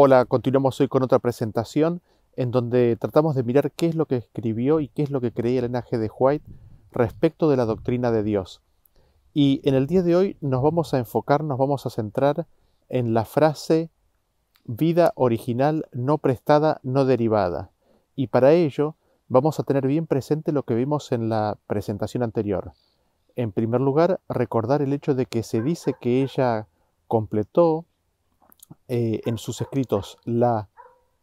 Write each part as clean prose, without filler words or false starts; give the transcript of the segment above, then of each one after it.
Hola, continuamos hoy con otra presentación en donde tratamos de mirar qué es lo que escribió y qué es lo que creía Elena G. de White respecto de la doctrina de Dios. Y en el día de hoy nos vamos a enfocar, nos vamos a centrar en la frase vida original no prestada, no derivada. Y para ello vamos a tener bien presente lo que vimos en la presentación anterior. En primer lugar, recordar el hecho de que se dice que ella completó en sus escritos la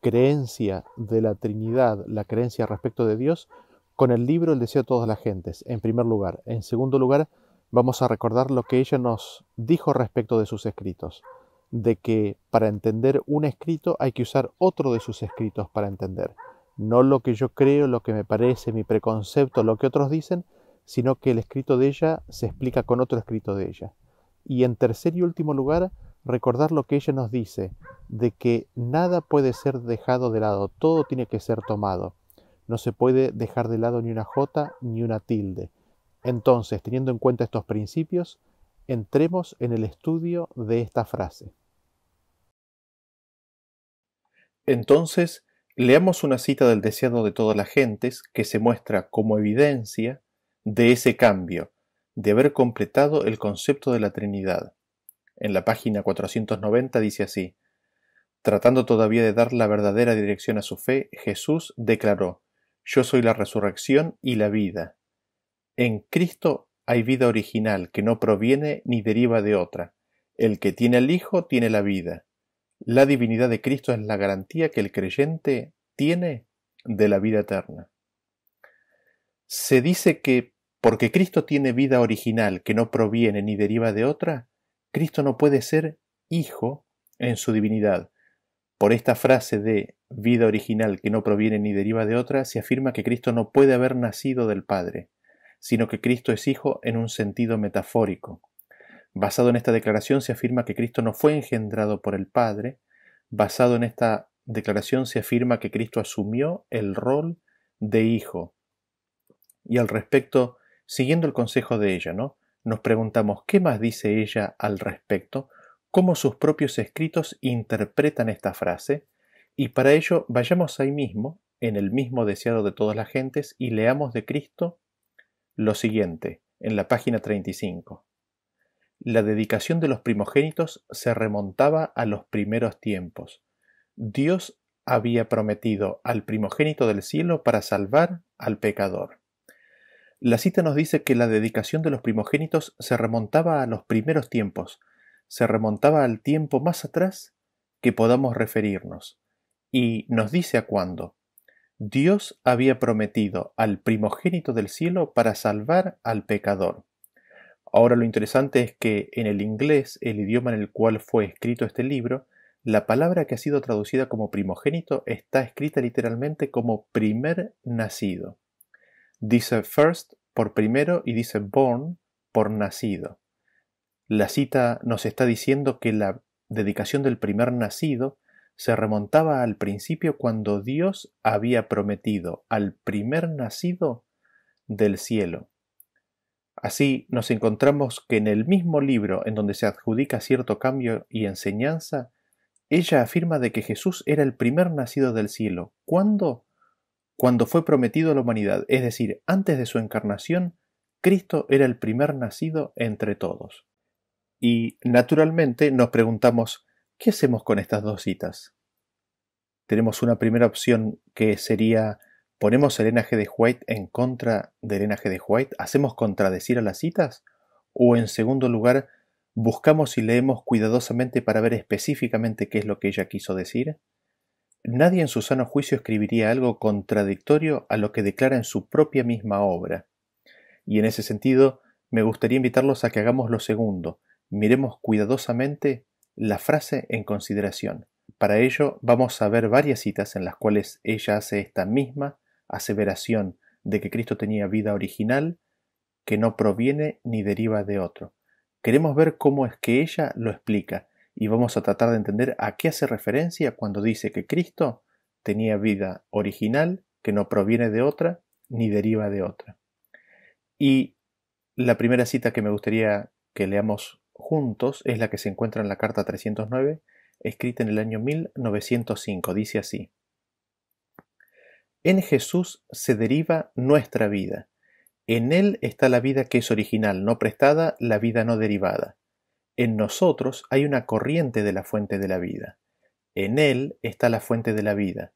creencia de la Trinidad, la creencia respecto de Dios, con el libro El deseo de todas las gentes, en primer lugar. En segundo lugar, vamos a recordar lo que ella nos dijo respecto de sus escritos, de que para entender un escrito hay que usar otro de sus escritos para entender. No lo que yo creo, lo que me parece, mi preconcepto, lo que otros dicen, sino que el escrito de ella se explica con otro escrito de ella. Y en tercer y último lugar, recordar lo que ella nos dice, de que nada puede ser dejado de lado, todo tiene que ser tomado. No se puede dejar de lado ni una jota ni una tilde. Entonces, teniendo en cuenta estos principios, entremos en el estudio de esta frase. Entonces, leamos una cita del deseado de todas las gentes que se muestra como evidencia de ese cambio, de haber completado el concepto de la Trinidad. En la página 490 dice así: tratando todavía de dar la verdadera dirección a su fe, Jesús declaró: Yo soy la resurrección y la vida. En Cristo hay vida original que no proviene ni deriva de otra. El que tiene al Hijo tiene la vida. La divinidad de Cristo es la garantía que el creyente tiene de la vida eterna. Se dice que porque Cristo tiene vida original que no proviene ni deriva de otra, Cristo no puede ser hijo en su divinidad. Por esta frase de vida original que no proviene ni deriva de otra, se afirma que Cristo no puede haber nacido del Padre, sino que Cristo es hijo en un sentido metafórico. Basado en esta declaración se afirma que Cristo no fue engendrado por el Padre. Basado en esta declaración se afirma que Cristo asumió el rol de hijo. Y al respecto, siguiendo el consejo de ella, ¿no? Nos preguntamos qué más dice ella al respecto, cómo sus propios escritos interpretan esta frase, y para ello vayamos ahí mismo, en el mismo deseado de todas las gentes, y leamos de Cristo lo siguiente, en la página 35. La dedicación de los primogénitos se remontaba a los primeros tiempos. Dios había prometido al primogénito del cielo para salvar al pecador. La cita nos dice que la dedicación de los primogénitos se remontaba a los primeros tiempos, se remontaba al tiempo más atrás que podamos referirnos, y nos dice a cuándo. Dios había prometido al primogénito del cielo para salvar al pecador. Ahora lo interesante es que en el inglés, el idioma en el cual fue escrito este libro, la palabra que ha sido traducida como primogénito está escrita literalmente como primer nacido. Dice first por primero y dice born por nacido. La cita nos está diciendo que la dedicación del primer nacido se remontaba al principio cuando Dios había prometido al primer nacido del cielo. Así nos encontramos que en el mismo libro en donde se adjudica cierto cambio y enseñanza, ella afirma de que Jesús era el primer nacido del cielo. ¿Cuándo? Cuando fue prometido a la humanidad, es decir, antes de su encarnación, Cristo era el primer nacido entre todos. Y naturalmente nos preguntamos, ¿qué hacemos con estas dos citas? Tenemos una primera opción que sería, ¿ponemos a Elena G. de White en contra de Elena G. de White? ¿Hacemos contradecir a las citas? O en segundo lugar, ¿buscamos y leemos cuidadosamente para ver específicamente qué es lo que ella quiso decir? Nadie en su sano juicio escribiría algo contradictorio a lo que declara en su propia misma obra. Y en ese sentido, me gustaría invitarlos a que hagamos lo segundo, miremos cuidadosamente la frase en consideración. Para ello vamos a ver varias citas en las cuales ella hace esta misma aseveración de que Cristo tenía vida original que no proviene ni deriva de otro. Queremos ver cómo es que ella lo explica y vamos a tratar de entender a qué hace referencia cuando dice que Cristo tenía vida original que no proviene de otra ni deriva de otra. Y la primera cita que me gustaría que leamos juntos es la que se encuentra en la carta 309, escrita en el año 1905. Dice así: En Jesús se deriva nuestra vida. En Él está la vida que es original, no prestada, la vida no derivada. En nosotros hay una corriente de la fuente de la vida. En Él está la fuente de la vida.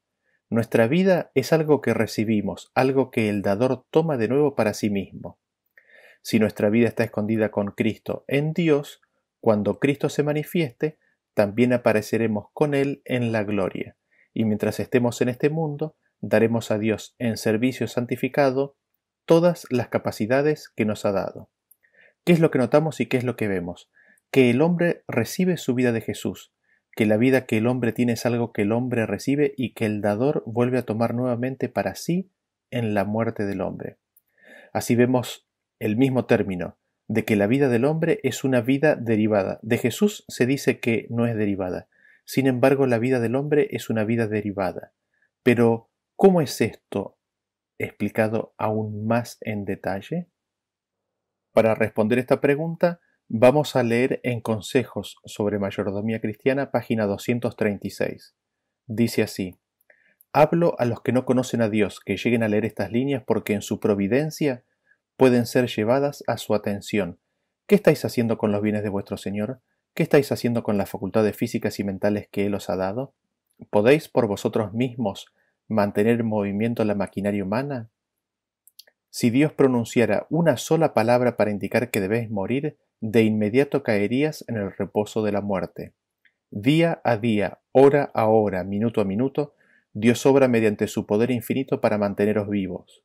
Nuestra vida es algo que recibimos, algo que el dador toma de nuevo para sí mismo. Si nuestra vida está escondida con Cristo en Dios, cuando Cristo se manifieste, también apareceremos con Él en la gloria. Y mientras estemos en este mundo, daremos a Dios en servicio santificado todas las capacidades que nos ha dado. ¿Qué es lo que notamos y qué es lo que vemos? Que el hombre recibe su vida de Jesús, que la vida que el hombre tiene es algo que el hombre recibe y que el dador vuelve a tomar nuevamente para sí en la muerte del hombre. Así vemos el mismo término, de que la vida del hombre es una vida derivada. De Jesús se dice que no es derivada. Sin embargo, la vida del hombre es una vida derivada. Pero, ¿cómo es esto explicado aún más en detalle? Para responder esta pregunta, vamos a leer en Consejos sobre Mayordomía Cristiana, página 236. Dice así: Hablo a los que no conocen a Dios que lleguen a leer estas líneas porque en su providencia pueden ser llevadas a su atención. ¿Qué estáis haciendo con los bienes de vuestro Señor? ¿Qué estáis haciendo con las facultades físicas y mentales que Él os ha dado? ¿Podéis por vosotros mismos mantener en movimiento la maquinaria humana? Si Dios pronunciara una sola palabra para indicar que debéis morir, de inmediato caerías en el reposo de la muerte. Día a día, hora a hora, minuto a minuto, Dios obra mediante su poder infinito para manteneros vivos.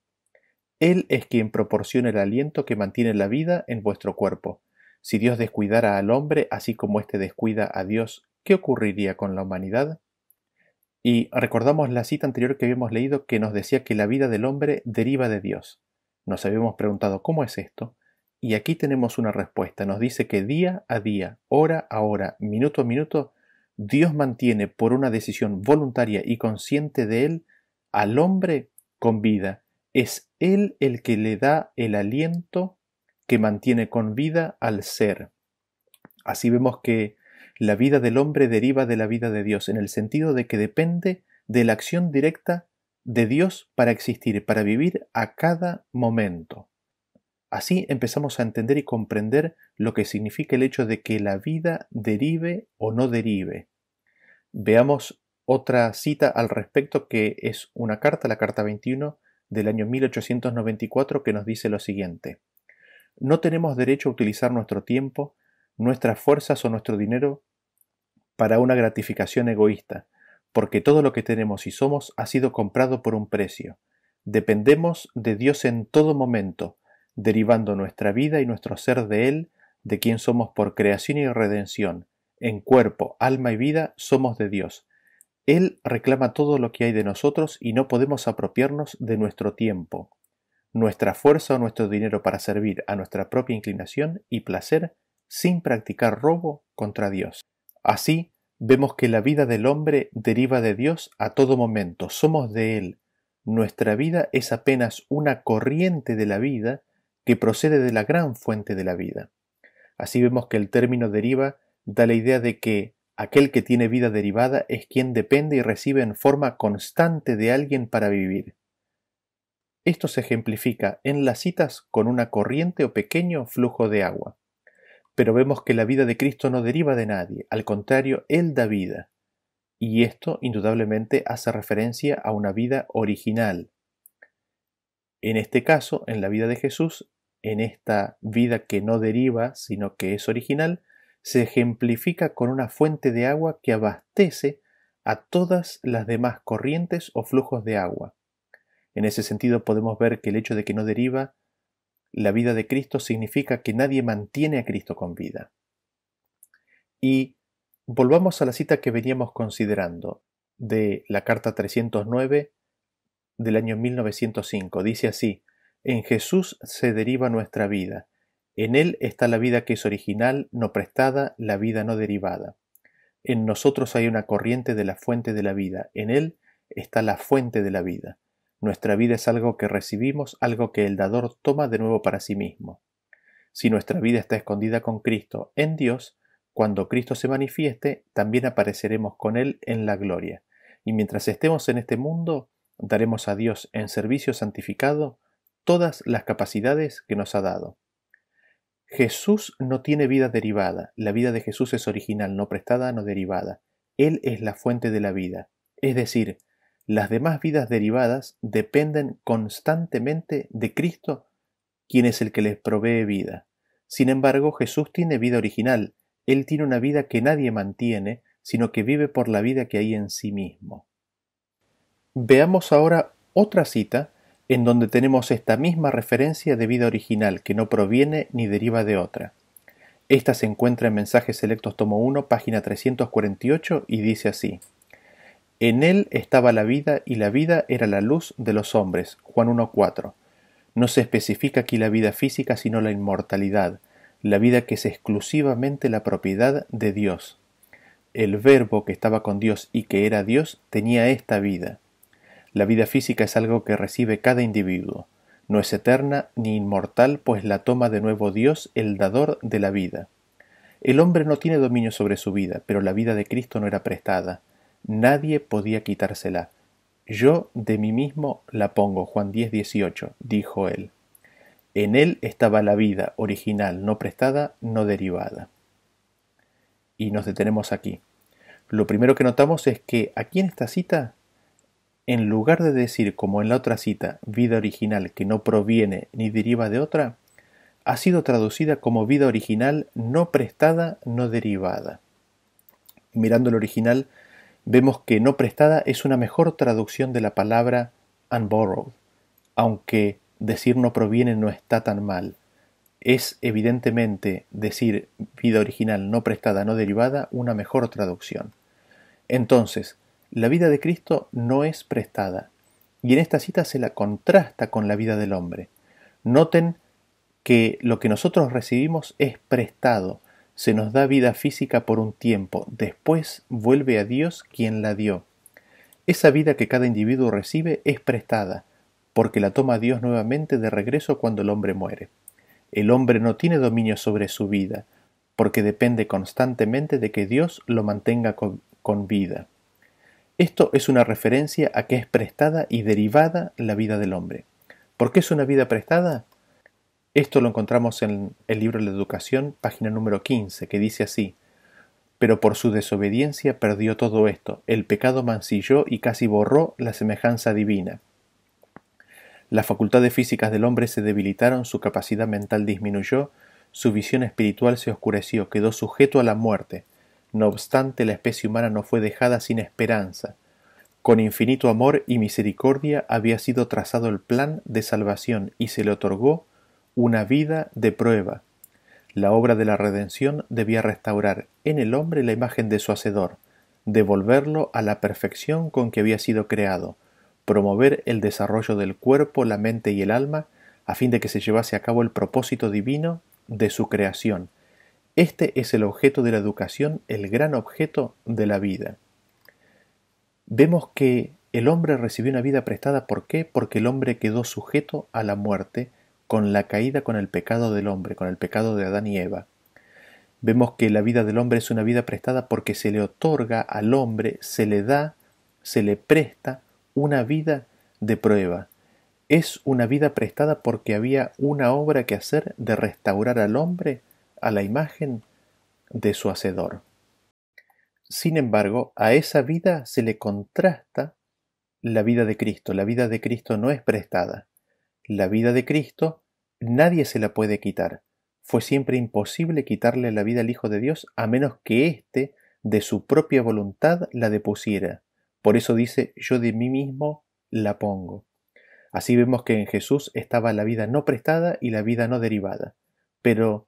Él es quien proporciona el aliento que mantiene la vida en vuestro cuerpo. Si Dios descuidara al hombre, así como éste descuida a Dios, ¿qué ocurriría con la humanidad? Y recordamos la cita anterior que habíamos leído que nos decía que la vida del hombre deriva de Dios. Nos habíamos preguntado ¿cómo es esto? Y aquí tenemos una respuesta. Nos dice que día a día, hora a hora, minuto a minuto, Dios mantiene por una decisión voluntaria y consciente de Él al hombre con vida. Es Él el que le da el aliento que mantiene con vida al ser. Así vemos que la vida del hombre deriva de la vida de Dios, en el sentido de que depende de la acción directa de Dios para existir, para vivir a cada momento. Así empezamos a entender y comprender lo que significa el hecho de que la vida derive o no derive. Veamos otra cita al respecto, que es una carta, la carta 21 del año 1894, que nos dice lo siguiente: No tenemos derecho a utilizar nuestro tiempo, nuestras fuerzas o nuestro dinero para una gratificación egoísta, porque todo lo que tenemos y somos ha sido comprado por un precio. Dependemos de Dios en todo momento, derivando nuestra vida y nuestro ser de Él, de quien somos por creación y redención. En cuerpo, alma y vida somos de Dios. Él reclama todo lo que hay de nosotros y no podemos apropiarnos de nuestro tiempo, nuestra fuerza o nuestro dinero para servir a nuestra propia inclinación y placer sin practicar robo contra Dios. Así, vemos que la vida del hombre deriva de Dios a todo momento, somos de Él. Nuestra vida es apenas una corriente de la vida que procede de la gran fuente de la vida. Así vemos que el término deriva da la idea de que aquel que tiene vida derivada es quien depende y recibe en forma constante de alguien para vivir. Esto se ejemplifica en las citas con una corriente o pequeño flujo de agua. Pero vemos que la vida de Cristo no deriva de nadie, al contrario, Él da vida. Y esto indudablemente hace referencia a una vida original. En este caso, en la vida de Jesús, en esta vida que no deriva, sino que es original, se ejemplifica con una fuente de agua que abastece a todas las demás corrientes o flujos de agua. En ese sentido podemos ver que el hecho de que no deriva la vida de Cristo significa que nadie mantiene a Cristo con vida. Y volvamos a la cita que veníamos considerando de la carta 309 del año 1905. Dice así: En Jesús se deriva nuestra vida. En Él está la vida que es original, no prestada, la vida no derivada. En nosotros hay una corriente de la fuente de la vida. En Él está la fuente de la vida. Nuestra vida es algo que recibimos, algo que el dador toma de nuevo para sí mismo. Si nuestra vida está escondida con Cristo en Dios, Cuando Cristo se manifieste, también apareceremos con Él en la gloria. Y mientras estemos en este mundo, daremos a Dios en servicio santificado todas las capacidades que nos ha dado. Jesús no tiene vida derivada. La vida de Jesús es original, no prestada, no derivada. Él es la fuente de la vida. Es decir, las demás vidas derivadas dependen constantemente de Cristo, quien es el que les provee vida. Sin embargo, Jesús tiene vida original. Él tiene una vida que nadie mantiene, sino que vive por la vida que hay en sí mismo. Veamos ahora otra cita en donde tenemos esta misma referencia de vida original que no proviene ni deriva de otra. Esta se encuentra en Mensajes Selectos tomo 1, página 348 y dice así: En él estaba la vida y la vida era la luz de los hombres. Juan 1:4. No se especifica aquí la vida física sino la inmortalidad, la vida que es exclusivamente la propiedad de Dios. El Verbo que estaba con Dios y que era Dios tenía esta vida. La vida física es algo que recibe cada individuo. No es eterna ni inmortal, pues la toma de nuevo Dios, el dador de la vida. El hombre no tiene dominio sobre su vida, pero la vida de Cristo no era prestada. Nadie podía quitársela. Yo de mí mismo la pongo, Juan 10:18, dijo él. En él estaba la vida original, no prestada, no derivada. Y nos detenemos aquí. Lo primero que notamos es que aquí en esta cita, en lugar de decir como en la otra cita, vida original que no proviene ni deriva de otra, ha sido traducida como vida original no prestada, no derivada. Mirando el original, vemos que no prestada es una mejor traducción de la palabra unborrowed, aunque decir no proviene no está tan mal. Es evidentemente decir vida original no prestada, no derivada, una mejor traducción. Entonces, la vida de Cristo no es prestada, y en esta cita se la contrasta con la vida del hombre. Noten que lo que nosotros recibimos es prestado, se nos da vida física por un tiempo, después vuelve a Dios quien la dio. Esa vida que cada individuo recibe es prestada, porque la toma Dios nuevamente de regreso cuando el hombre muere. El hombre no tiene dominio sobre su vida, porque depende constantemente de que Dios lo mantenga con vida. Esto es una referencia a que es prestada y derivada la vida del hombre. ¿Por qué es una vida prestada? Esto lo encontramos en el libro de la Educación, página número 15, que dice así: Pero por su desobediencia perdió todo esto, el pecado mancilló y casi borró la semejanza divina. Las facultades físicas del hombre se debilitaron, su capacidad mental disminuyó, su visión espiritual se oscureció, quedó sujeto a la muerte. No obstante, la especie humana no fue dejada sin esperanza. Con infinito amor y misericordia había sido trazado el plan de salvación y se le otorgó una vida de prueba. La obra de la redención debía restaurar en el hombre la imagen de su Hacedor, devolverlo a la perfección con que había sido creado, promover el desarrollo del cuerpo, la mente y el alma, a fin de que se llevase a cabo el propósito divino de su creación. Este es el objeto de la educación, el gran objeto de la vida. Vemos que el hombre recibió una vida prestada. ¿Por qué? Porque el hombre quedó sujeto a la muerte con la caída, con el pecado del hombre, con el pecado de Adán y Eva. Vemos que la vida del hombre es una vida prestada porque se le otorga al hombre, se le da, se le presta una vida de prueba. Es una vida prestada porque había una obra que hacer de restaurar al hombre a la imagen de su Hacedor. Sin embargo, a esa vida se le contrasta la vida de Cristo. La vida de Cristo no es prestada. La vida de Cristo nadie se la puede quitar. Fue siempre imposible quitarle la vida al Hijo de Dios a menos que éste de su propia voluntad la depusiera. Por eso dice: yo de mí mismo la pongo. Así vemos que en Jesús estaba la vida no prestada y la vida no derivada. Pero,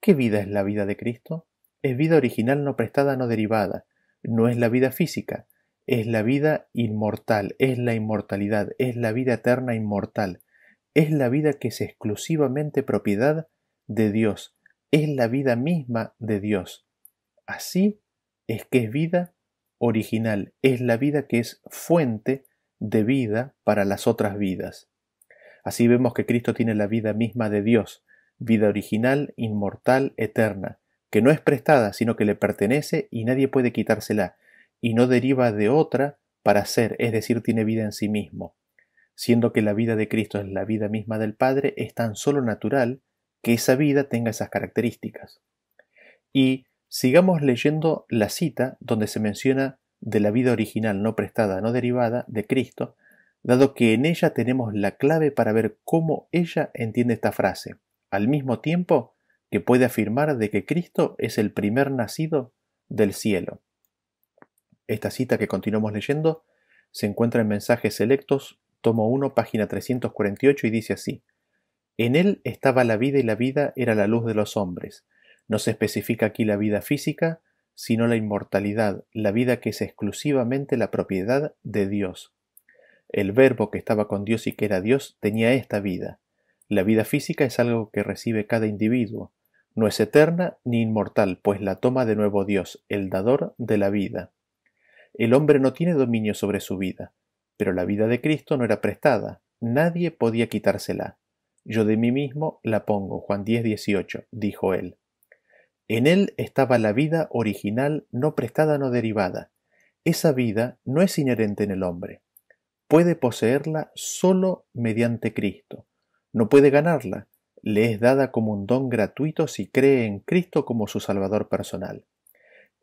¿qué vida es la vida de Cristo? Es vida original no prestada, no derivada. No es la vida física, es la vida inmortal, es la inmortalidad, es la vida eterna inmortal. Es la vida que es exclusivamente propiedad de Dios, es la vida misma de Dios. Así es que es vida original, es la vida que es fuente de vida para las otras vidas. Así vemos que Cristo tiene la vida misma de Dios, vida original, inmortal, eterna, que no es prestada, sino que le pertenece y nadie puede quitársela, y no deriva de otra para ser, es decir, tiene vida en sí mismo. Siendo que la vida de Cristo es la vida misma del Padre, es tan solo natural que esa vida tenga esas características. Y sigamos leyendo la cita donde se menciona de la vida original no prestada, no derivada de Cristo, dado que en ella tenemos la clave para ver cómo ella entiende esta frase, al mismo tiempo que puede afirmar de que Cristo es el primer nacido del cielo. Esta cita que continuamos leyendo se encuentra en Mensajes Selectos, tomo 1, página 348 y dice así: En él estaba la vida y la vida era la luz de los hombres. No se especifica aquí la vida física, sino la inmortalidad, la vida que es exclusivamente la propiedad de Dios. El Verbo que estaba con Dios y que era Dios tenía esta vida. La vida física es algo que recibe cada individuo. No es eterna ni inmortal, pues la toma de nuevo Dios, el dador de la vida. El hombre no tiene dominio sobre su vida, pero la vida de Cristo no era prestada. Nadie podía quitársela. Yo de mí mismo la pongo. Juan 10, 18, dijo él. En él estaba la vida original, no prestada, no derivada. Esa vida no es inherente en el hombre. Puede poseerla solo mediante Cristo. No puede ganarla. Le es dada como un don gratuito si cree en Cristo como su Salvador personal.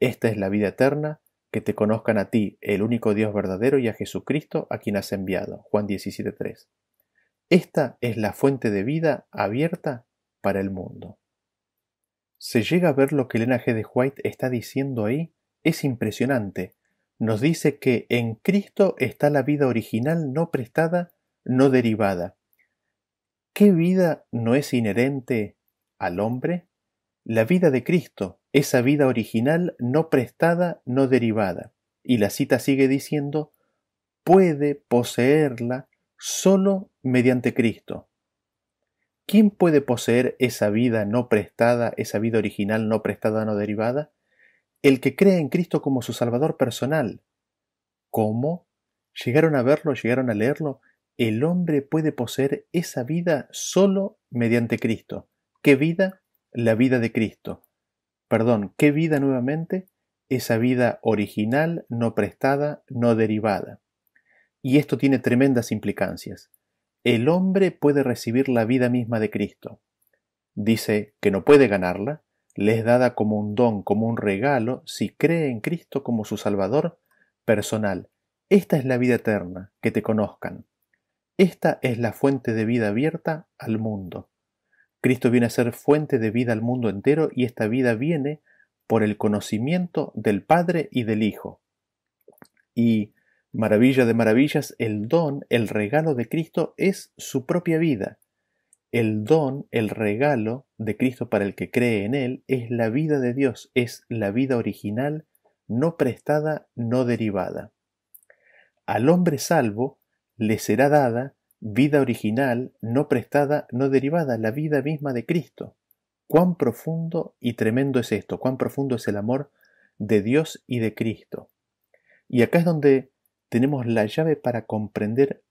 Esta es la vida eterna, que te conozcan a ti, el único Dios verdadero, y a Jesucristo, a quien has enviado. Juan 17:3. Esta es la fuente de vida abierta para el mundo. ¿Se llega a ver lo que Elena G. de White está diciendo ahí? Es impresionante. Nos dice que en Cristo está la vida original no prestada, no derivada. ¿Qué vida no es inherente al hombre? La vida de Cristo, esa vida original no prestada, no derivada. Y la cita sigue diciendo, puede poseerla solo mediante Cristo. ¿Quién puede poseer esa vida no prestada, esa vida original no prestada, no derivada? El que cree en Cristo como su Salvador personal. ¿Cómo? ¿Llegaron a verlo? ¿Llegaron a leerlo? El hombre puede poseer esa vida solo mediante Cristo. ¿Qué vida? La vida de Cristo. Perdón, ¿qué vida nuevamente? Esa vida original, no prestada, no derivada. Y esto tiene tremendas implicancias. El hombre puede recibir la vida misma de Cristo. Dice que no puede ganarla, le es dada como un don, como un regalo, si cree en Cristo como su Salvador personal. Esta es la vida eterna, que te conozcan. Esta es la fuente de vida abierta al mundo. Cristo viene a ser fuente de vida al mundo entero y esta vida viene por el conocimiento del Padre y del Hijo. Y, maravilla de maravillas, el don, el regalo de Cristo es su propia vida. El don, el regalo de Cristo para el que cree en Él es la vida de Dios, es la vida original, no prestada, no derivada. Al hombre salvo le será dada vida original, no prestada, no derivada, la vida misma de Cristo. Cuán profundo y tremendo es esto, cuán profundo es el amor de Dios y de Cristo. Y acá es donde tenemos la llave para comprender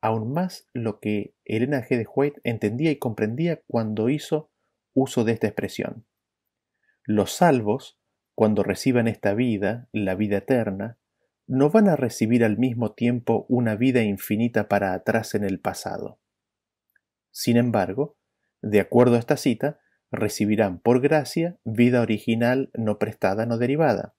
aún más lo que Elena G. de White entendía y comprendía cuando hizo uso de esta expresión. Los salvos, cuando reciban esta vida, la vida eterna, no van a recibir al mismo tiempo una vida infinita para atrás en el pasado. Sin embargo, de acuerdo a esta cita, recibirán por gracia vida original no prestada, no derivada.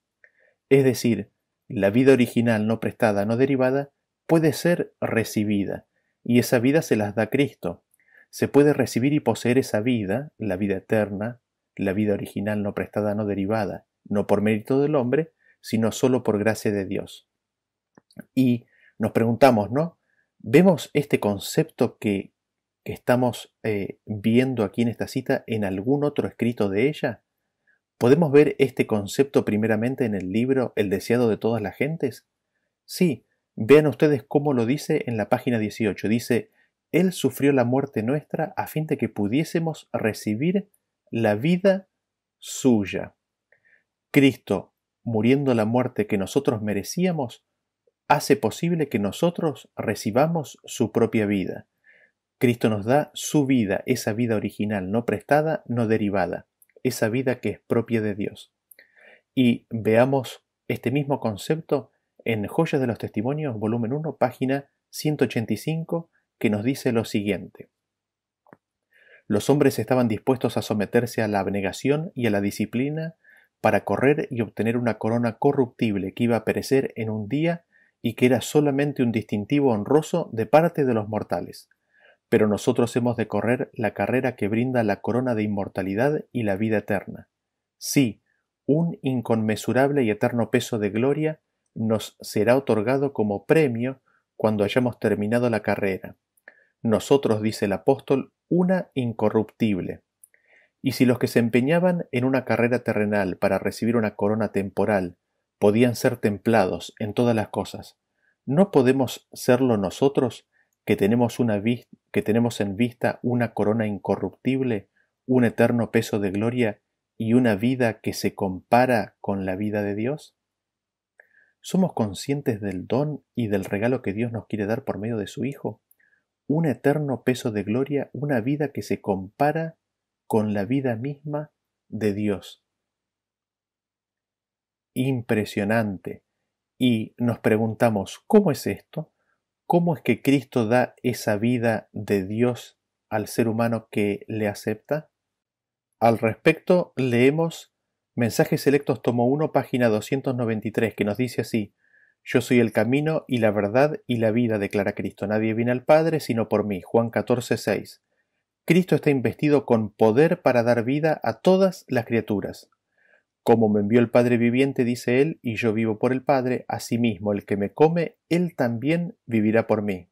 Es decir, la vida original no prestada, no derivada puede ser recibida, y esa vida se las da Cristo. Se puede recibir y poseer esa vida, la vida eterna, la vida original no prestada, no derivada, no por mérito del hombre, sino solo por gracia de Dios. Y nos preguntamos, ¿no? ¿Vemos este concepto que estamos viendo aquí en esta cita en algún otro escrito de ella? ¿Podemos ver este concepto primeramente en el libro El deseado de todas las gentes? Sí, vean ustedes cómo lo dice en la página 18. Dice, Él sufrió la muerte nuestra a fin de que pudiésemos recibir la vida suya. Cristo, muriendo la muerte que nosotros merecíamos, hace posible que nosotros recibamos su propia vida. Cristo nos da su vida, esa vida original, no prestada, no derivada. esa vida que es propia de Dios. Y veamos este mismo concepto en Joyas de los Testimonios, volumen 1, página 185, que nos dice lo siguiente. Los hombres estaban dispuestos a someterse a la abnegación y a la disciplina para correr y obtener una corona corruptible que iba a perecer en un día y que era solamente un distintivo honroso de parte de los mortales. Pero nosotros hemos de correr la carrera que brinda la corona de inmortalidad y la vida eterna. Sí, un inconmensurable y eterno peso de gloria nos será otorgado como premio cuando hayamos terminado la carrera. Nosotros, dice el apóstol, una incorruptible. Y si los que se empeñaban en una carrera terrenal para recibir una corona temporal podían ser templados en todas las cosas, ¿no podemos serlo nosotros que tenemos en vista una corona incorruptible, un eterno peso de gloria y una vida que se compara con la vida de Dios? ¿Somos conscientes del don y del regalo que Dios nos quiere dar por medio de su Hijo? Un eterno peso de gloria, una vida que se compara con la vida misma de Dios. Impresionante. Y nos preguntamos, ¿cómo es esto? ¿Cómo es que Cristo da esa vida de Dios al ser humano que le acepta? Al respecto, leemos Mensajes Selectos tomo 1, página 293, que nos dice así: Yo soy el camino y la verdad y la vida, declara Cristo. Nadie viene al Padre sino por mí. Juan 14, 6. Cristo está investido con poder para dar vida a todas las criaturas. Como me envió el Padre viviente, dice él, y yo vivo por el Padre, asimismo el que me come, él también vivirá por mí.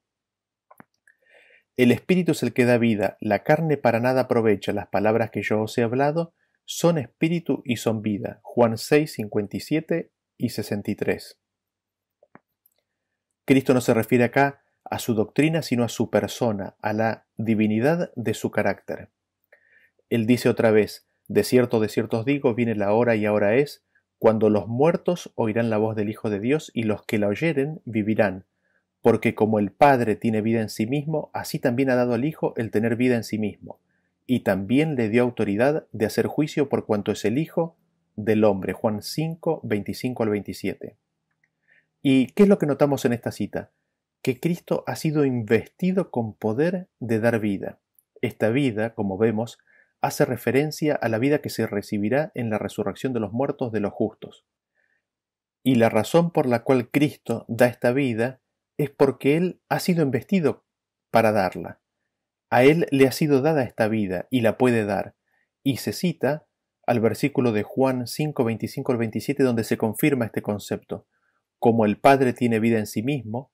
El Espíritu es el que da vida, la carne para nada aprovecha, las palabras que yo os he hablado son espíritu y son vida. Juan 6, 57 y 63. Cristo no se refiere acá a su doctrina, sino a su persona, a la divinidad de su carácter. Él dice otra vez: de cierto os digo, viene la hora y ahora es, cuando los muertos oirán la voz del Hijo de Dios, y los que la oyeren vivirán. Porque como el Padre tiene vida en sí mismo, así también ha dado al Hijo el tener vida en sí mismo, y también le dio autoridad de hacer juicio por cuanto es el Hijo del hombre. Juan 5, 25 al 27. ¿Y qué es lo que notamos en esta cita? Que Cristo ha sido investido con poder de dar vida. Esta vida, como vemos, hace referencia a la vida que se recibirá en la resurrección de los muertos de los justos. Y la razón por la cual Cristo da esta vida es porque Él ha sido investido para darla. A Él le ha sido dada esta vida y la puede dar. Y se cita al versículo de Juan 5, 25 al 27, donde se confirma este concepto. Como el Padre tiene vida en sí mismo,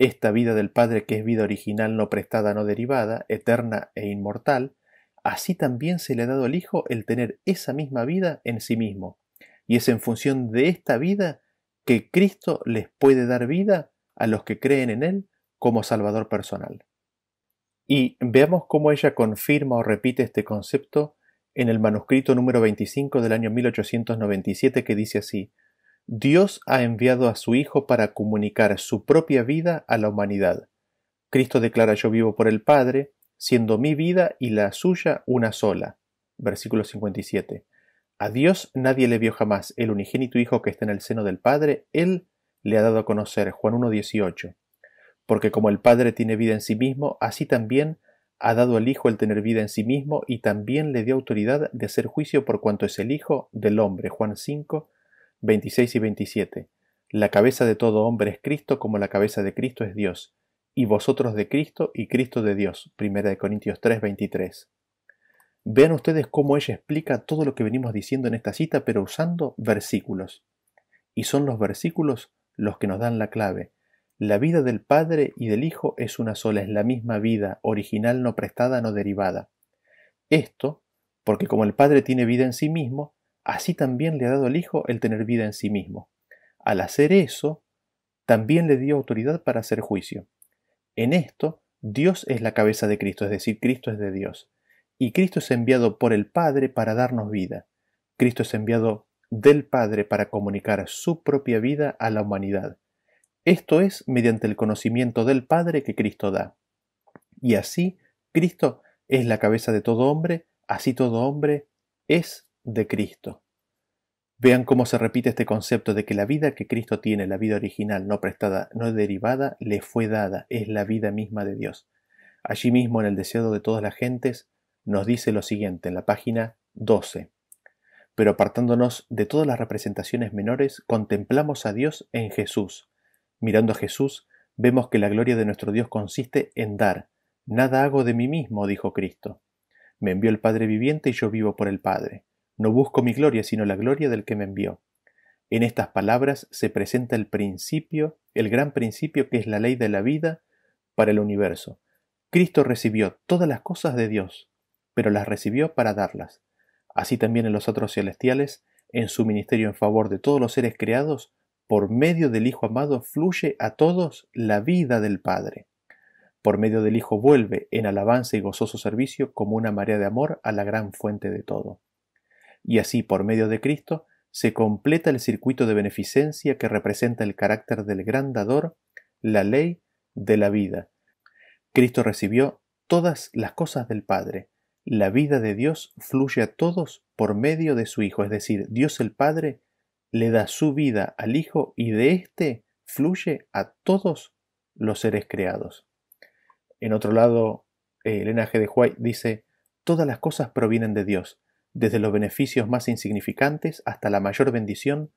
esta vida del Padre que es vida original, no prestada, no derivada, eterna e inmortal, así también se le ha dado al Hijo el tener esa misma vida en sí mismo. Y es en función de esta vida que Cristo les puede dar vida a los que creen en Él como Salvador personal. Y veamos cómo ella confirma o repite este concepto en el manuscrito número 25 del año 1897, que dice así: Dios ha enviado a su Hijo para comunicar su propia vida a la humanidad. Cristo declara: yo vivo por el Padre, siendo mi vida y la suya una sola. Versículo 57. A Dios nadie le vio jamás, el unigénito Hijo que está en el seno del Padre, Él le ha dado a conocer. Juan 1:18. Porque como el Padre tiene vida en sí mismo, así también ha dado al Hijo el tener vida en sí mismo, y también le dio autoridad de hacer juicio por cuanto es el Hijo del hombre. Juan 5, 26 y 27. La cabeza de todo hombre es Cristo, como la cabeza de Cristo es Dios, y vosotros de Cristo y Cristo de Dios. 1 Corintios 3, 23. Vean ustedes cómo ella explica todo lo que venimos diciendo en esta cita, pero usando versículos. Y son los versículos los que nos dan la clave. La vida del Padre y del Hijo es una sola, es la misma vida, original, no prestada, no derivada. Esto, porque como el Padre tiene vida en sí mismo, así también le ha dado al Hijo el tener vida en sí mismo. Al hacer eso, también le dio autoridad para hacer juicio. En esto, Dios es la cabeza de Cristo, es decir, Cristo es de Dios. Y Cristo es enviado por el Padre para darnos vida. Cristo es enviado del Padre para comunicar su propia vida a la humanidad. Esto es mediante el conocimiento del Padre que Cristo da. Y así, Cristo es la cabeza de todo hombre, así todo hombre es de Cristo. Vean cómo se repite este concepto de que la vida que Cristo tiene, la vida original, no prestada, no derivada, le fue dada, es la vida misma de Dios. Allí mismo en el deseado de todas las gentes nos dice lo siguiente en la página 12. Pero apartándonos de todas las representaciones menores, contemplamos a Dios en Jesús. Mirando a Jesús, vemos que la gloria de nuestro Dios consiste en dar. Nada hago de mí mismo, dijo Cristo. Me envió el Padre viviente y yo vivo por el Padre. No busco mi gloria, sino la gloria del que me envió. En estas palabras se presenta el principio, el gran principio que es la ley de la vida para el universo. Cristo recibió todas las cosas de Dios, pero las recibió para darlas. Así también en los otros celestiales, en su ministerio en favor de todos los seres creados, por medio del Hijo amado fluye a todos la vida del Padre. Por medio del Hijo vuelve en alabanza y gozoso servicio como una marea de amor a la gran fuente de todo. Y así, por medio de Cristo, se completa el circuito de beneficencia que representa el carácter del gran dador, la ley de la vida. Cristo recibió todas las cosas del Padre. La vida de Dios fluye a todos por medio de su Hijo, es decir, Dios el Padre le da su vida al Hijo y de éste fluye a todos los seres creados. En otro lado, Elena G. de White dice, todas las cosas provienen de Dios. Desde los beneficios más insignificantes hasta la mayor bendición,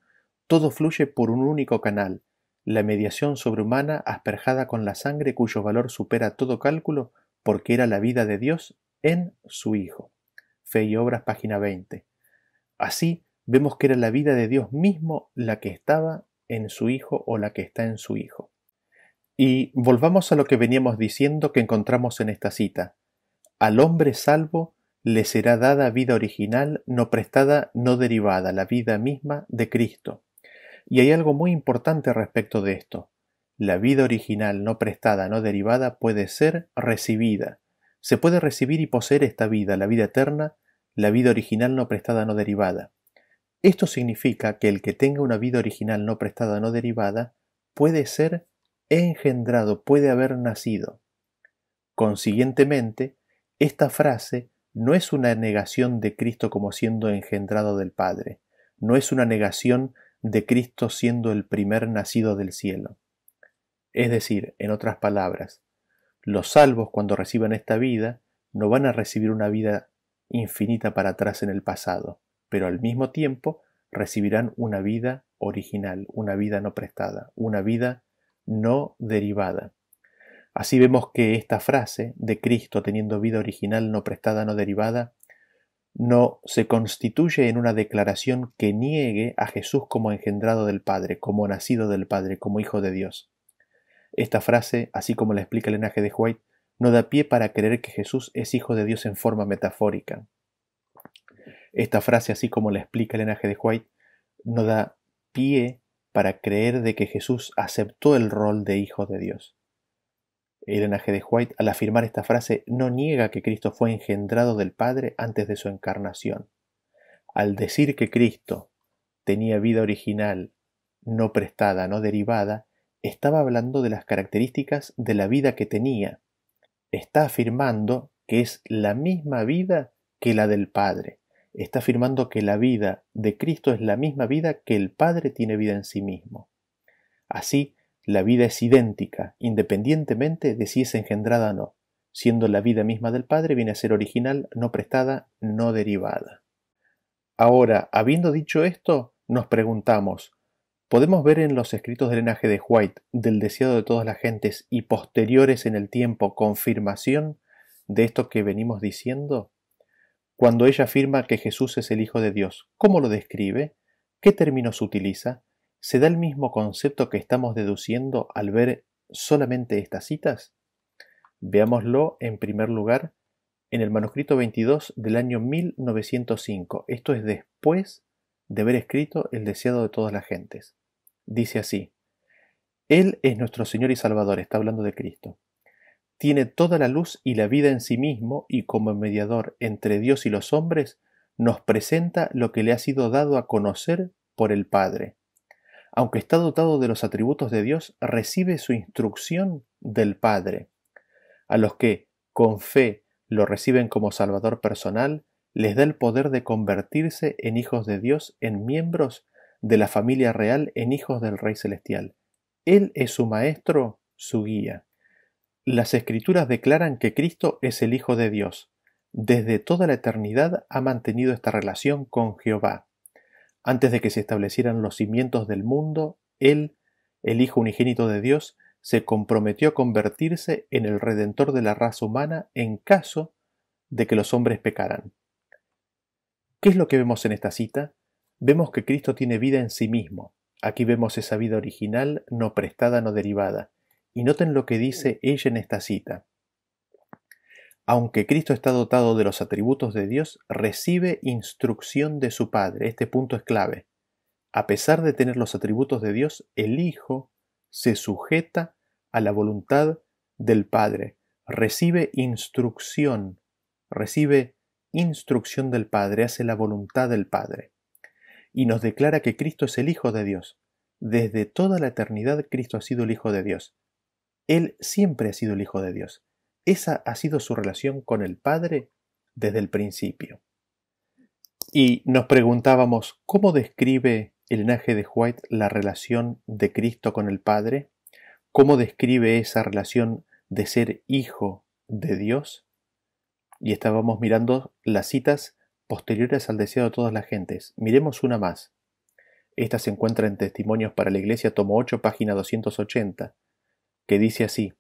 todo fluye por un único canal, la mediación sobrehumana asperjada con la sangre cuyo valor supera todo cálculo porque era la vida de Dios en su Hijo. Fe y Obras, página 20. Así vemos que era la vida de Dios mismo la que estaba en su Hijo o la que está en su Hijo. Y volvamos a lo que veníamos diciendo que encontramos en esta cita. Al hombre salvo le será dada vida original, no prestada, no derivada, la vida misma de Cristo. Y hay algo muy importante respecto de esto. La vida original, no prestada, no derivada, puede ser recibida. Se puede recibir y poseer esta vida, la vida eterna, la vida original, no prestada, no derivada. Esto significa que el que tenga una vida original, no prestada, no derivada, puede ser engendrado, puede haber nacido. Consiguientemente, esta frase no es una negación de Cristo como siendo engendrado del Padre, no es una negación de Cristo siendo el primer nacido del cielo. Es decir, en otras palabras, los salvos cuando reciban esta vida no van a recibir una vida infinita para atrás en el pasado, pero al mismo tiempo recibirán una vida original, una vida no prestada, una vida no derivada. Así vemos que esta frase de Cristo teniendo vida original no prestada, no derivada, no se constituye en una declaración que niegue a Jesús como engendrado del Padre, como nacido del Padre, como Hijo de Dios. Esta frase, así como la explica Elena G. de White, no da pie para creer que Jesús es Hijo de Dios en forma metafórica. Esta frase, así como la explica Elena G. de White, no da pie para creer de que Jesús aceptó el rol de Hijo de Dios. Elena G. de White, al afirmar esta frase, no niega que Cristo fue engendrado del Padre antes de su encarnación. Al decir que Cristo tenía vida original, no prestada, no derivada, estaba hablando de las características de la vida que tenía. Está afirmando que es la misma vida que la del Padre. Está afirmando que la vida de Cristo es la misma vida que el Padre tiene vida en sí mismo. Así, la vida es idéntica, independientemente de si es engendrada o no, siendo la vida misma del Padre viene a ser original, no prestada, no derivada. Ahora, habiendo dicho esto, nos preguntamos, ¿podemos ver en los escritos de Elena G. de White, del deseado de todas las gentes y posteriores en el tiempo, confirmación de esto que venimos diciendo? Cuando ella afirma que Jesús es el Hijo de Dios, ¿cómo lo describe? ¿Qué términos utiliza? ¿Se da el mismo concepto que estamos deduciendo al ver solamente estas citas? Veámoslo en primer lugar en el manuscrito 22 del año 1905. Esto es después de haber escrito El deseado de todas las gentes. Dice así: Él es nuestro Señor y Salvador, está hablando de Cristo. Tiene toda la luz y la vida en sí mismo y como mediador entre Dios y los hombres nos presenta lo que le ha sido dado a conocer por el Padre. Aunque está dotado de los atributos de Dios, recibe su instrucción del Padre. A los que, con fe, lo reciben como Salvador personal, les da el poder de convertirse en hijos de Dios, en miembros de la familia real, en hijos del Rey Celestial. Él es su maestro, su guía. Las Escrituras declaran que Cristo es el Hijo de Dios. Desde toda la eternidad ha mantenido esta relación con Jehová. Antes de que se establecieran los cimientos del mundo, Él, el Hijo unigénito de Dios, se comprometió a convertirse en el Redentor de la raza humana en caso de que los hombres pecaran. ¿Qué es lo que vemos en esta cita? Vemos que Cristo tiene vida en sí mismo. Aquí vemos esa vida original, no prestada, no derivada. Y noten lo que dice ella en esta cita. Aunque Cristo está dotado de los atributos de Dios, recibe instrucción de su Padre. Este punto es clave. A pesar de tener los atributos de Dios, el Hijo se sujeta a la voluntad del Padre. Recibe instrucción del Padre, hace la voluntad del Padre. Y nos declara que Cristo es el Hijo de Dios. Desde toda la eternidad Cristo ha sido el Hijo de Dios. Él siempre ha sido el Hijo de Dios. Esa ha sido su relación con el Padre desde el principio. Y nos preguntábamos, ¿cómo describe el linaje de White la relación de Cristo con el Padre? ¿Cómo describe esa relación de ser hijo de Dios? Y estábamos mirando las citas posteriores al deseado de todas las gentes. Miremos una más. Esta se encuentra en Testimonios para la Iglesia, tomo 8, página 280, que dice así: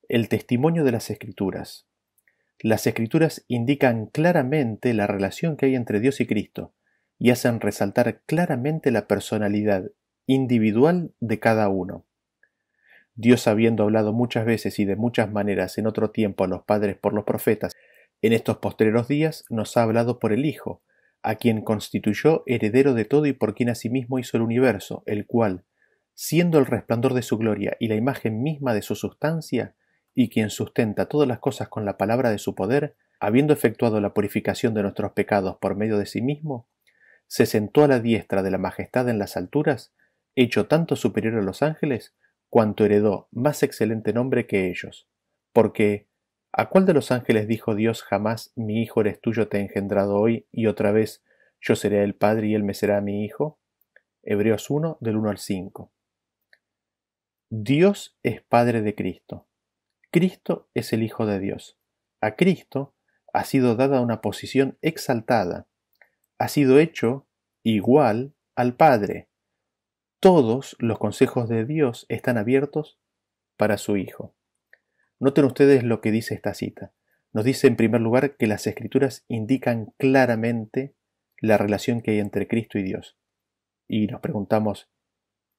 el testimonio de las Escrituras. Las Escrituras indican claramente la relación que hay entre Dios y Cristo y hacen resaltar claramente la personalidad individual de cada uno. Dios, habiendo hablado muchas veces y de muchas maneras en otro tiempo a los padres por los profetas, en estos postreros días nos ha hablado por el Hijo, a quien constituyó heredero de todo y por quien asimismo hizo el universo, el cual, siendo el resplandor de su gloria y la imagen misma de su sustancia, y quien sustenta todas las cosas con la palabra de su poder, habiendo efectuado la purificación de nuestros pecados por medio de sí mismo, se sentó a la diestra de la majestad en las alturas, hecho tanto superior a los ángeles, cuanto heredó más excelente nombre que ellos. Porque, ¿a cuál de los ángeles dijo Dios jamás, mi hijo eres tú, yo te he engendrado hoy, y otra vez, yo seré el Padre y él me será mi hijo? Hebreos 1, del 1 al 5. Dios es Padre de Cristo. Cristo es el Hijo de Dios. A Cristo ha sido dada una posición exaltada. Ha sido hecho igual al Padre. Todos los consejos de Dios están abiertos para su Hijo. Noten ustedes lo que dice esta cita. Nos dice en primer lugar que las Escrituras indican claramente la relación que hay entre Cristo y Dios. Y nos preguntamos,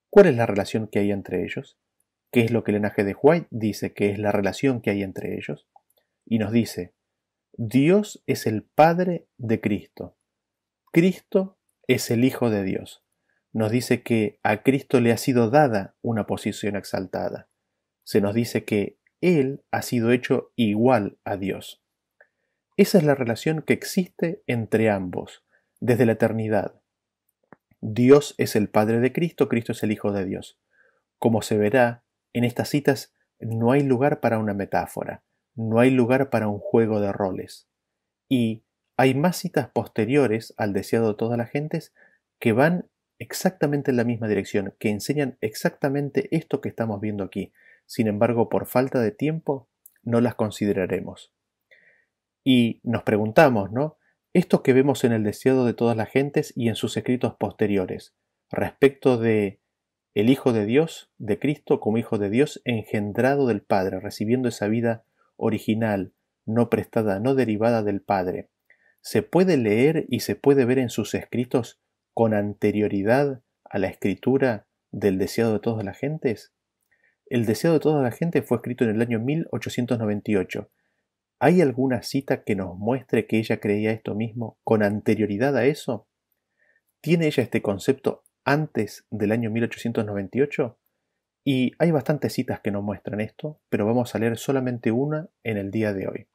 ¿cuál es la relación que hay entre ellos? ¿Qué es lo que el linaje de White dice que es la relación que hay entre ellos? Y nos dice, Dios es el Padre de Cristo. Cristo es el Hijo de Dios. Nos dice que a Cristo le ha sido dada una posición exaltada. Se nos dice que Él ha sido hecho igual a Dios. Esa es la relación que existe entre ambos, desde la eternidad. Dios es el Padre de Cristo, Cristo es el Hijo de Dios. Como se verá, en estas citas no hay lugar para una metáfora, no hay lugar para un juego de roles. Y hay más citas posteriores al deseado de todas las gentes que van exactamente en la misma dirección, que enseñan exactamente esto que estamos viendo aquí. Sin embargo, por falta de tiempo, no las consideraremos. Y nos preguntamos, ¿no? Esto que vemos en el deseado de todas las gentes y en sus escritos posteriores, respecto de el Hijo de Dios, de Cristo como Hijo de Dios, engendrado del Padre, recibiendo esa vida original, no prestada, no derivada del Padre, ¿se puede leer y se puede ver en sus escritos con anterioridad a la escritura del deseado de todas las gentes? El deseado de toda la gente fue escrito en el año 1898. ¿Hay alguna cita que nos muestre que ella creía esto mismo con anterioridad a eso? ¿Tiene ella este concepto antes del año 1898? Y hay bastantes citas que nos muestran esto, pero vamos a leer solamente una en el día de hoy.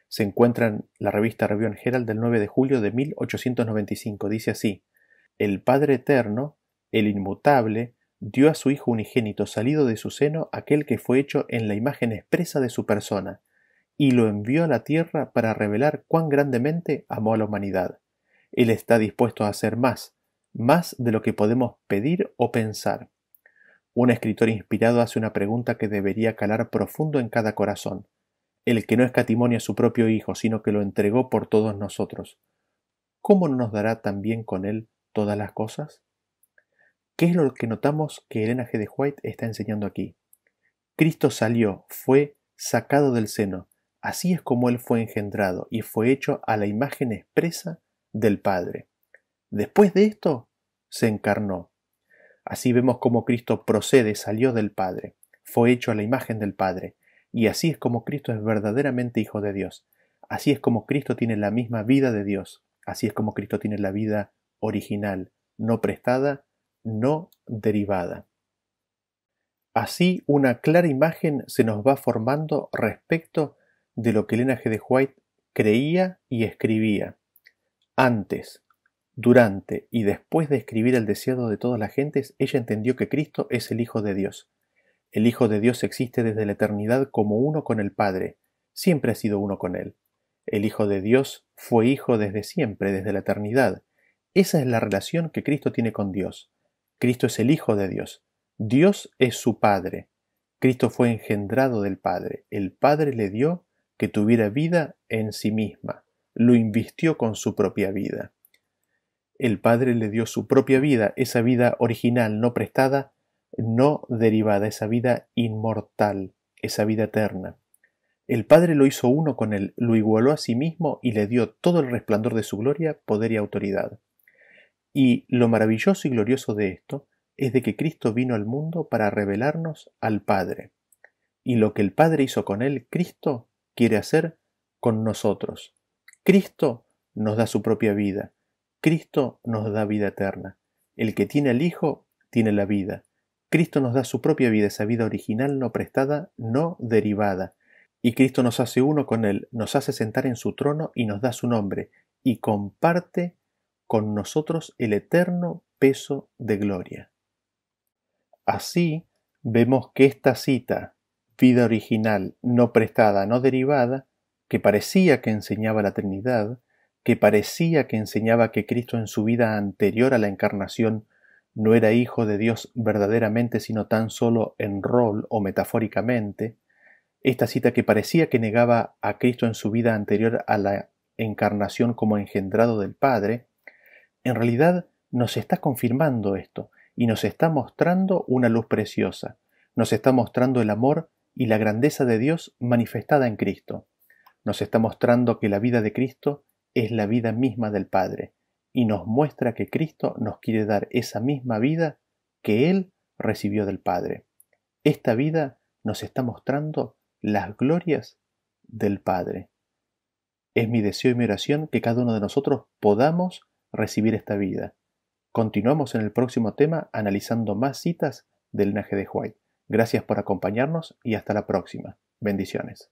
Se encuentra en la revista Review and Herald del 9 de julio de 1895. Dice así: el Padre Eterno, el Inmutable, dio a su Hijo unigénito salido de su seno aquel que fue hecho en la imagen expresa de su persona, y lo envió a la tierra para revelar cuán grandemente amó a la humanidad. Él está dispuesto a hacer más de lo que podemos pedir o pensar. Un escritor inspirado hace una pregunta que debería calar profundo en cada corazón. El que no escatimó a su propio Hijo, sino que lo entregó por todos nosotros, ¿cómo no nos dará también con él todas las cosas? ¿Qué es lo que notamos que Elena G. de White está enseñando aquí? Cristo salió, fue sacado del seno. Así es como Él fue engendrado y fue hecho a la imagen expresa del Padre. Después de esto, se encarnó. Así vemos cómo Cristo procede, salió del Padre, fue hecho a la imagen del Padre, y así es como Cristo es verdaderamente Hijo de Dios. Así es como Cristo tiene la misma vida de Dios. Así es como Cristo tiene la vida original, no prestada, no derivada. Así una clara imagen se nos va formando respecto de lo que Elena G. de White creía y escribía. Antes, durante y después de escribir el deseado de todas las gentes, ella entendió que Cristo es el Hijo de Dios. El Hijo de Dios existe desde la eternidad como uno con el Padre, siempre ha sido uno con Él. El Hijo de Dios fue Hijo desde siempre, desde la eternidad. Esa es la relación que Cristo tiene con Dios. Cristo es el Hijo de Dios. Dios es su Padre. Cristo fue engendrado del Padre. El Padre le dio que tuviera vida en sí misma. Lo invistió con su propia vida. El Padre le dio su propia vida, esa vida original, no prestada, no derivada, esa vida inmortal, esa vida eterna. El Padre lo hizo uno con Él, lo igualó a sí mismo y le dio todo el resplandor de su gloria, poder y autoridad. Y lo maravilloso y glorioso de esto es de que Cristo vino al mundo para revelarnos al Padre. Y lo que el Padre hizo con Él, Cristo quiere hacer con nosotros. Cristo nos da su propia vida. Cristo nos da vida eterna. El que tiene al Hijo tiene la vida. Cristo nos da su propia vida, esa vida original, no prestada, no derivada. Y Cristo nos hace uno con Él, nos hace sentar en su trono y nos da su nombre, y comparte con nosotros el eterno peso de gloria. Así vemos que esta cita, vida original, no prestada, no derivada, que parecía que enseñaba la Trinidad, que parecía que enseñaba que Cristo en su vida anterior a la encarnación no era Hijo de Dios verdaderamente, sino tan solo en rol o metafóricamente, esta cita que parecía que negaba a Cristo en su vida anterior a la encarnación como engendrado del Padre, en realidad nos está confirmando esto y nos está mostrando una luz preciosa, nos está mostrando el amor y la grandeza de Dios manifestada en Cristo, nos está mostrando que la vida de Cristo es la vida misma del Padre y nos muestra que Cristo nos quiere dar esa misma vida que Él recibió del Padre. Esta vida nos está mostrando las glorias del Padre. Es mi deseo y mi oración que cada uno de nosotros podamos recibir esta vida. Continuamos en el próximo tema analizando más citas del Elena G. de White. Gracias por acompañarnos y hasta la próxima. Bendiciones.